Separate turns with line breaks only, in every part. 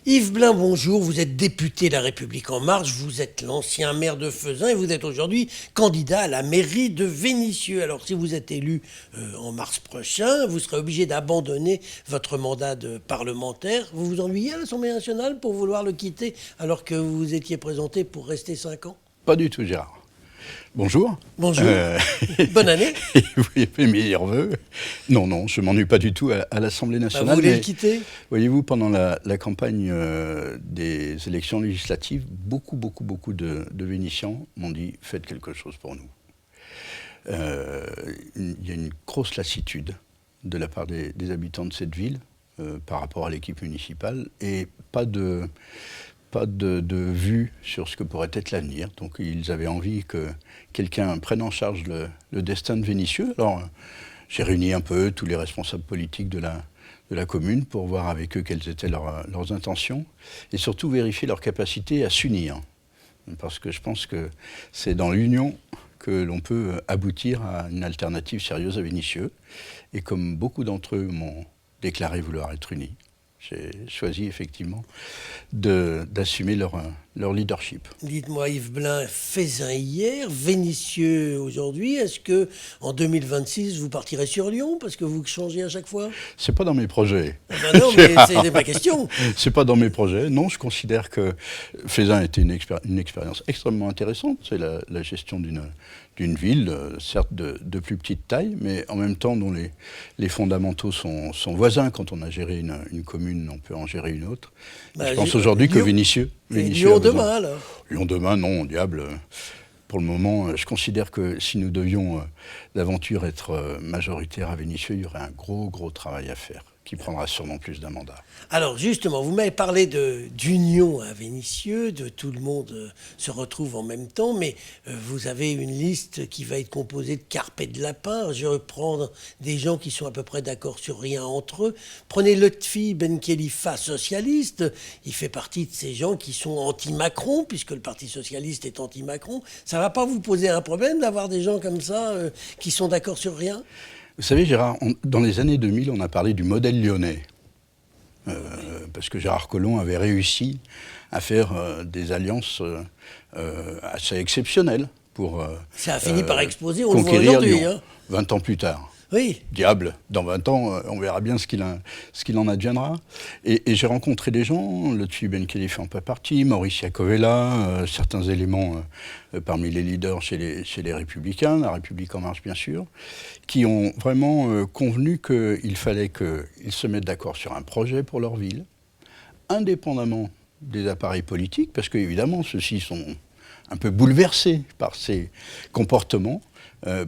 Yves Blin, bonjour, vous êtes député La République En Marche, vous êtes l'ancien maire de Fezin et vous êtes aujourd'hui candidat à la mairie de Vénissieux. Alors si vous êtes élu en mars prochain, vous serez obligé d'abandonner votre mandat de parlementaire. Vous vous ennuyez à l'Assemblée nationale pour vouloir le quitter alors que vous vous étiez présenté pour rester 5 ans?
Pas du tout, Gérard. Bonjour.
Bonjour. Bonne année.
Vous avez mes meilleurs voeux. Non, je ne m'ennuie pas du tout à l'Assemblée nationale.
Vous voulez le quitter?
Voyez-vous, pendant la campagne des élections législatives, beaucoup de Vénitiens m'ont dit « faites quelque chose pour nous ». Il y a une grosse lassitude de la part des habitants de cette ville par rapport à l'équipe municipale et pas de vue sur ce que pourrait être l'avenir. Donc ils avaient envie que quelqu'un prenne en charge le destin de Vénissieux. Alors j'ai réuni un peu tous les responsables politiques de la commune pour voir avec eux quelles étaient leurs intentions et surtout vérifier leur capacité à s'unir. Parce que je pense que c'est dans l'union que l'on peut aboutir à une alternative sérieuse à Vénissieux. Et comme beaucoup d'entre eux m'ont déclaré vouloir être unis, j'ai choisi effectivement d'assumer leur leadership.
Dites-moi Yves Blin, Fezin hier, Vénissieux aujourd'hui. Est-ce que en 2026 vous partirez sur Lyon parce que vous changez à chaque fois?
C'est pas dans mes projets.
Ben non, mais c'est pas question.
C'est pas dans mes projets. Non, je considère que Fezin était une expérience extrêmement intéressante. C'est la gestion d'une ville, certes de plus petite taille, mais en même temps dont les fondamentaux sont voisins. Quand on a géré une commune, on peut en gérer une autre. Je pense aujourd'hui que Vénissieux
Lyon demain, alors?
Lyon demain, non, diable. Pour le moment, je considère que si nous devions d'aventure être majoritaire à Vénissieux, il y aurait un gros travail à faire, qui prendra sûrement plus d'un mandat.
Alors justement, vous m'avez parlé d'union à Vénissieux, de tout le monde se retrouve en même temps, mais vous avez une liste qui va être composée de carpes et de lapins. Je reprends des gens qui sont à peu près d'accord sur rien entre eux. Prenez Lotfi Ben Khelifa, socialiste. Il fait partie de ces gens qui sont anti-Macron, puisque le Parti socialiste est anti-Macron. Ça ne va pas vous poser un problème d'avoir des gens comme ça qui sont d'accord sur rien?
Vous savez, Gérard, dans les années 2000, on a parlé du modèle lyonnais. Parce que Gérard Collomb avait réussi à faire des alliances assez exceptionnelles pour
ça a fini par exploser, on le voit
conquérir
aujourd'hui.
Lyon, 20 ans plus tard.
Oui.
Diable, dans 20 ans, on verra bien ce qu'il en adviendra. Et j'ai rencontré des gens, Lotfi Ben Khelifa en fait partie, Maurice Iacovella, certains éléments parmi les leaders chez les Républicains, La République En Marche bien sûr, qui ont vraiment convenu qu'il fallait qu'ils se mettent d'accord sur un projet pour leur ville, indépendamment des appareils politiques, parce qu'évidemment, ceux-ci sont un peu bouleversés par ces comportements,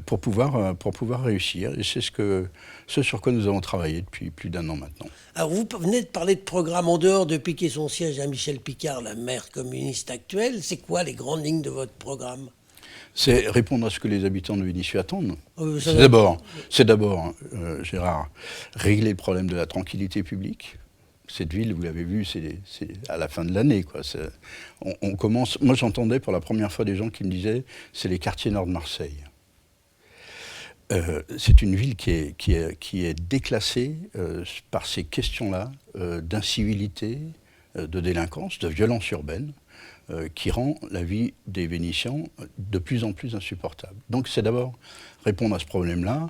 pour pouvoir réussir. Et c'est ce sur quoi nous avons travaillé depuis plus d'un an maintenant.
Alors vous venez de parler de programme en dehors de piquer son siège à Michel Picard, la maire communiste actuelle. C'est quoi les grandes lignes de votre programme?
C'est répondre à ce que les habitants de Vénissieux attendent. C'est d'abord, Gérard, régler le problème de la tranquillité publique. Cette ville, vous l'avez vu, c'est à la fin de l'année, quoi. On commence. Moi, j'entendais pour la première fois des gens qui me disaient c'est les quartiers nord de Marseille. C'est une ville qui est déclassée par ces questions-là d'incivilité, de délinquance, de violence urbaine, qui rend la vie des Vénitiens de plus en plus insupportable. Donc c'est d'abord répondre à ce problème-là.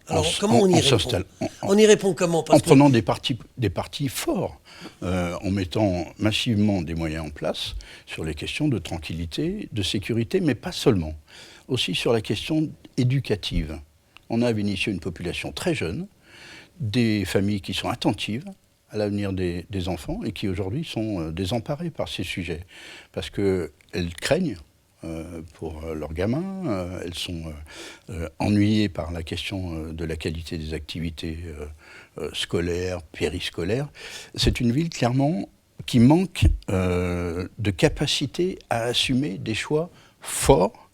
Alors comment on y répond? On y répond comment?
En prenant des partis forts, en mettant massivement des moyens en place sur les questions de tranquillité, de sécurité, mais pas seulement. Aussi sur la question éducative. On a à Vénissieux une population très jeune, des familles qui sont attentives à l'avenir des enfants et qui aujourd'hui sont désemparées par ces sujets. Parce qu'elles craignent pour leurs gamins, elles sont ennuyées par la question de la qualité des activités scolaires, périscolaires. C'est une ville clairement qui manque de capacité à assumer des choix forts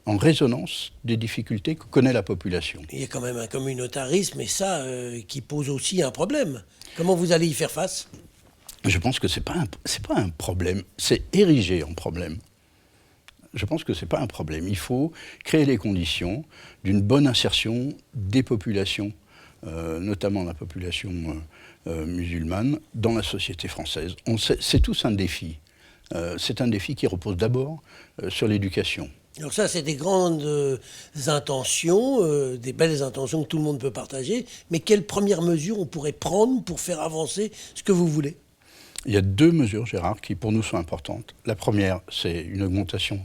en résonance des difficultés que connaît la population.
Il y a quand même un communautarisme et ça qui pose aussi un problème. Comment vous allez y faire face?
Je pense que c'est pas un problème, c'est érigé en problème. Je pense que c'est pas un problème. Il faut créer les conditions d'une bonne insertion des populations notamment la population musulmane, dans la société française. C'est tous un défi. C'est un défi qui repose d'abord sur l'éducation.
Alors ça, c'est des grandes intentions, des belles intentions que tout le monde peut partager, mais quelles premières mesures on pourrait prendre pour faire avancer ce que vous voulez ?
Il y a 2 mesures, Gérard, qui pour nous sont importantes. La première, c'est une augmentation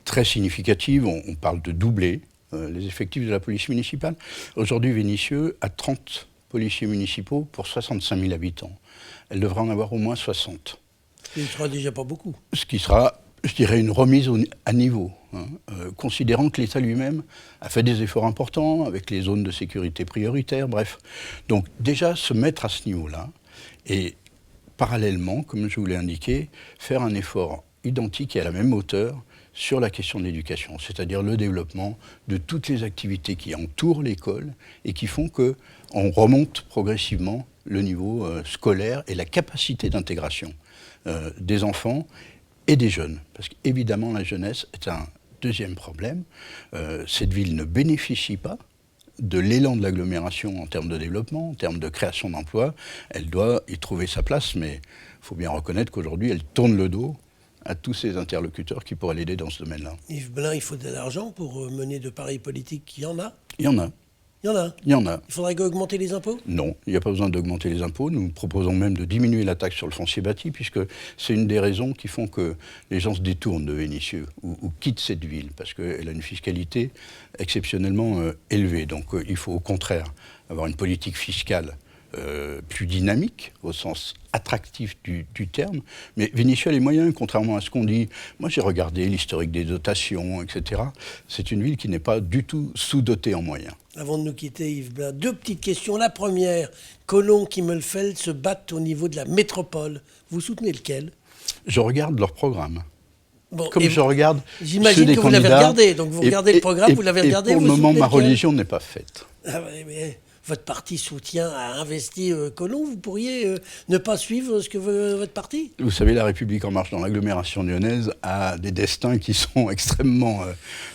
très significative. On parle de doubler les effectifs de la police municipale. Aujourd'hui, Vénissieux a 30 policiers municipaux pour 65 000 habitants. Elle devrait en avoir au moins 60.
Ce qui ne sera déjà pas beaucoup.
Ce qui sera, je dirais, une remise à niveau, considérant que l'État lui-même a fait des efforts importants avec les zones de sécurité prioritaires, bref. Donc déjà, se mettre à ce niveau-là et parallèlement, comme je vous l'ai indiqué, faire un effort identique et à la même hauteur sur la question de l'éducation, c'est-à-dire le développement de toutes les activités qui entourent l'école et qui font qu'on remonte progressivement le niveau scolaire et la capacité d'intégration des enfants et des jeunes. Parce qu'évidemment, la jeunesse est un deuxième problème. Cette ville ne bénéficie pas de l'élan de l'agglomération en termes de développement, en termes de création d'emplois. Elle doit y trouver sa place, mais il faut bien reconnaître qu'aujourd'hui, elle tourne le dos à tous ces interlocuteurs qui pourraient l'aider dans ce domaine-là.
Yves Blin, il faut de l'argent pour mener de pareilles politiques. Il y en a ?
Il y en a.
Il y en a.
Il y en a.
Il faudrait augmenter les impôts ?
Non, il n'y a pas besoin d'augmenter les impôts. Nous proposons même de diminuer la taxe sur le foncier bâti, puisque c'est une des raisons qui font que les gens se détournent de Vénissieux ou quittent cette ville, parce qu'elle a une fiscalité exceptionnellement élevée. Donc il faut au contraire avoir une politique fiscale plus dynamique, au sens attractif du terme. Mais Vénissieux a les moyens, contrairement à ce qu'on dit. Moi, j'ai regardé l'historique des dotations, etc. C'est une ville qui n'est pas du tout sous-dotée en moyens.
Avant de nous quitter, Yves Blin, 2 petites questions. La première, Collomb, Kimmelfeld se battent au niveau de la métropole. Vous soutenez lequel ?
Je regarde leur programme.
Bon,
Comme je regarde
j'imagine
ceux des
que vous l'avez
candidats,
regardé. Donc vous regardez le programme, vous l'avez regardé.
Et pour
vous
le moment,
soutenez
ma
lequel ?
religion n'est pas faite.
Ah ouais, mais votre parti soutient, a investi Collomb. Vous pourriez ne pas suivre ce que veut votre parti ?
Vous savez, La République En Marche dans l'agglomération lyonnaise a des destins qui sont extrêmement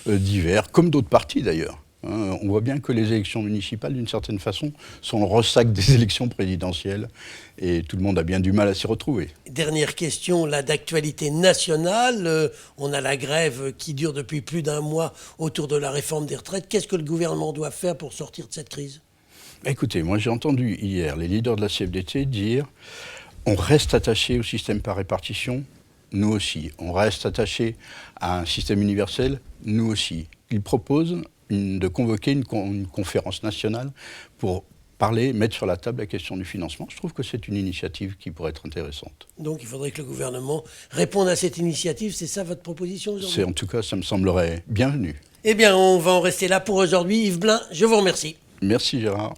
divers, comme d'autres partis d'ailleurs. On voit bien que les élections municipales, d'une certaine façon, sont le ressac des élections présidentielles et tout le monde a bien du mal à s'y retrouver.
Dernière question, là, d'actualité nationale. On a la grève qui dure depuis plus d'1 mois autour de la réforme des retraites. Qu'est-ce que le gouvernement doit faire pour sortir de cette crise ?
Écoutez, moi j'ai entendu hier les leaders de la CFDT dire on reste attaché au système par répartition, nous aussi. On reste attaché à un système universel, nous aussi. Ils proposent de convoquer une conférence nationale pour parler, mettre sur la table la question du financement. Je trouve que c'est une initiative qui pourrait être intéressante.
Donc il faudrait que le gouvernement réponde à cette initiative. C'est ça votre proposition aujourd'hui ?
En tout cas, ça me semblerait bienvenu.
Eh bien, on va en rester là pour aujourd'hui. Yves Blin, je vous remercie.
Merci Gérard.